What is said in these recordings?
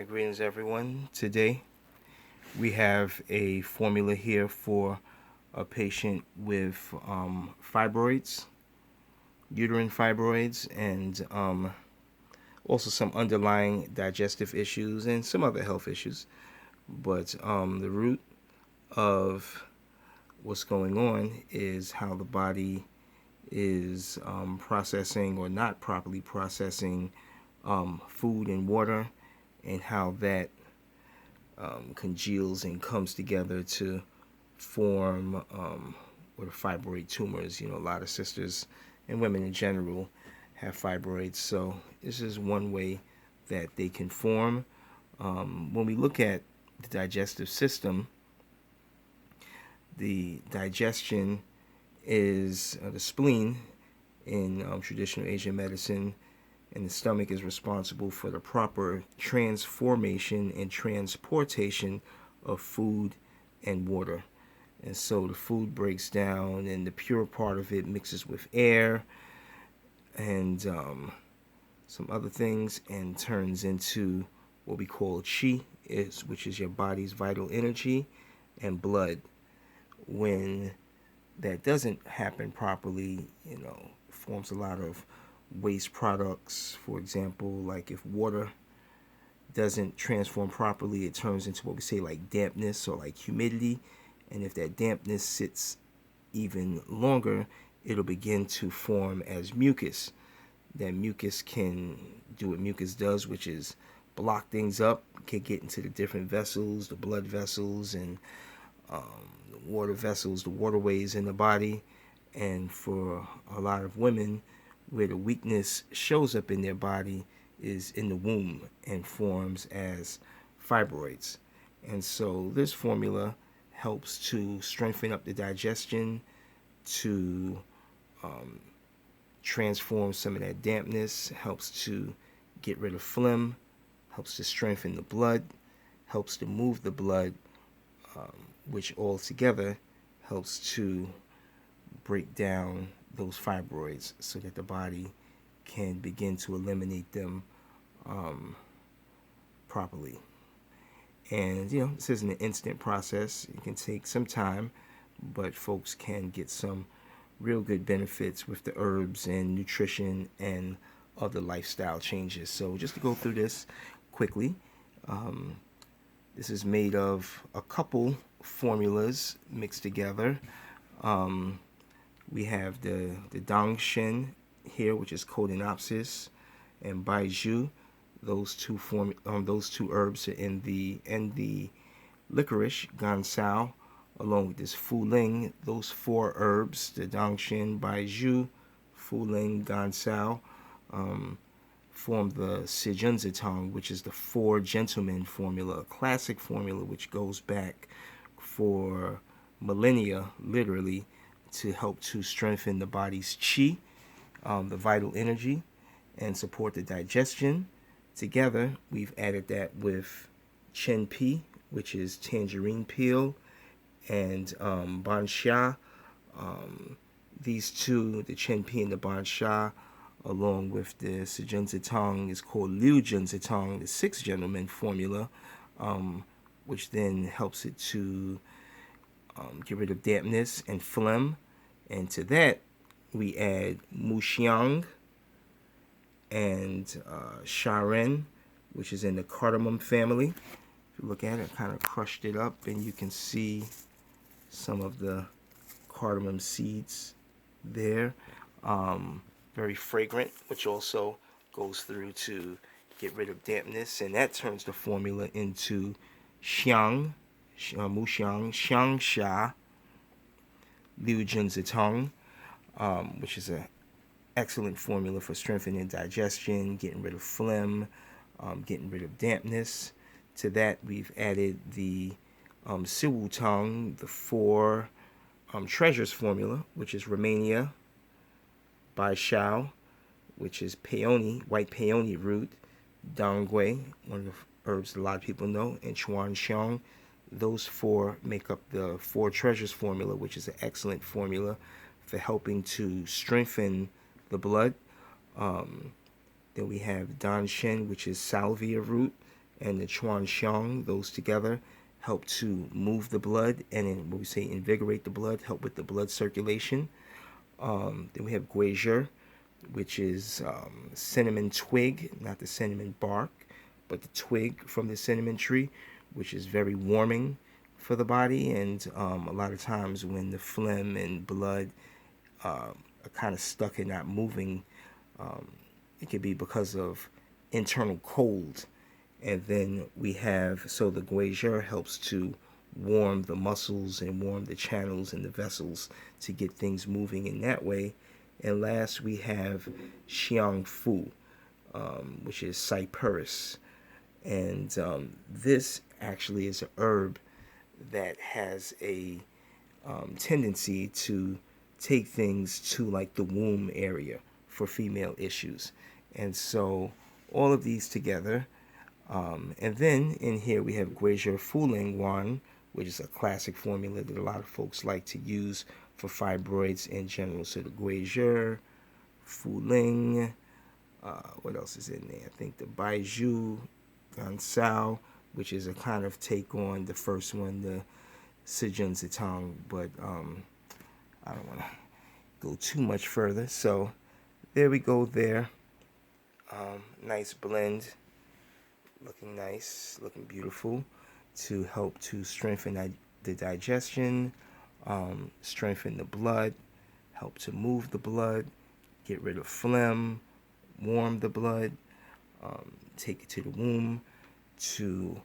Alright, greetings everyone. Today we have a formula here for a patient with fibroids, uterine fibroids, and also some underlying digestive issues and some other health issues. But the root of what's going on is how the body is processing or not properly processing food and water, and how that congeals and comes together to form what are fibroid tumors. A lot of sisters and women in general have fibroids, so this is one way that they can form. When we look at the digestive system, the digestion is the spleen in traditional Asian medicine, and the stomach is responsible for the proper transformation and transportation of food and water. And so the food breaks down, and the pure part of it mixes with air and some other things, and turns into what we call qi, which is your body's vital energy, and blood. When that doesn't happen properly, it forms a lot of waste products. For example, like if water doesn't transform properly, it turns into what we say like dampness or like humidity. And if that dampness sits even longer, it'll begin to form as mucus. That mucus can do what mucus does, which is block things up, can get into the different vessels, the blood vessels and the water vessels, the waterways in the body. And for a lot of women, where the weakness shows up in their body is in the womb and forms as fibroids. And so this formula helps to strengthen up the digestion, to transform some of that dampness, helps to get rid of phlegm, helps to strengthen the blood, helps to move the blood, which all together helps to break down those fibroids so that the body can begin to eliminate them properly. And this isn't an instant process. It can take some time, but folks can get some real good benefits with the herbs and nutrition and other lifestyle changes. So just to go through this quickly, this is made of a couple formulas mixed together. We have the Dangshen here, which is Codenopsis, and Baiju. Those two herbs are in the licorice, Gansao, along with this Fuling. Those four herbs, the Dangshen, Baiju, Fuling, Gansao, form the Sijunzitang, which is the Four Gentlemen formula, a classic formula which goes back for millennia, literally, to help to strengthen the body's qi, the vital energy, and support the digestion. Together, we've added that with Chen Pi, which is tangerine peel, and Bansha. These two, the Chen Pi and the Bansha, along with the Sijunzitang, is called Liu Junzitang, the Six Gentlemen formula, which then helps it to get rid of dampness and phlegm. And to that, we add Muxiang and Sharen, which is in the cardamom family. If you look at it, I kind of crushed it up, and you can see some of the cardamom seeds there. Very fragrant, which also goes through to get rid of dampness, and that turns the formula into Xiang, Muxiang, Xiangsha, Liu Junzitang, which is an excellent formula for strengthening digestion, getting rid of phlegm, getting rid of dampness. To that, we've added the Siwu Tang, the Four Treasures formula, which is Romania, Bai Shao, which is peony, white peony root, Dongui, one of the herbs a lot of people know, and Chuan Xiang. Those four make up the Four Treasures formula, which is an excellent formula for helping to strengthen the blood. Then we have Danshen, which is salvia root, and the Chuan Xiang, those together help to move the blood and, what we say, invigorate the blood, help with the blood circulation. Then we have Guizhi, which is cinnamon twig, not the cinnamon bark, but the twig from the cinnamon tree, which is very warming for the body. And a lot of times when the phlegm and blood are kind of stuck and not moving, it could be because of internal cold. And then we have, so the Guizhi helps to warm the muscles and warm the channels and the vessels to get things moving in that way. And last, we have Xiang Fu, which is cyperus. And this actually is an herb that has a tendency to take things to like the womb area for female issues. And so all of these together. And then in here we have Guizhi Fuling Wan, which is a classic formula that a lot of folks like to use for fibroids in general. So the Guizhi, Fuling, what else is in there? I think the Baiju, Gansao, which is a kind of take on the first one, the Sijun Zitang, but I don't want to go too much further. So there we go there. Nice blend, looking nice, looking beautiful, to help to strengthen the digestion, strengthen the blood, help to move the blood, get rid of phlegm, warm the blood, take it to the womb, to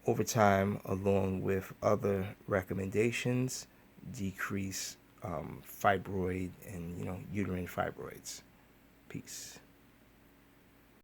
over time, along with other recommendations, decrease fibroid and uterine fibroids. Peace.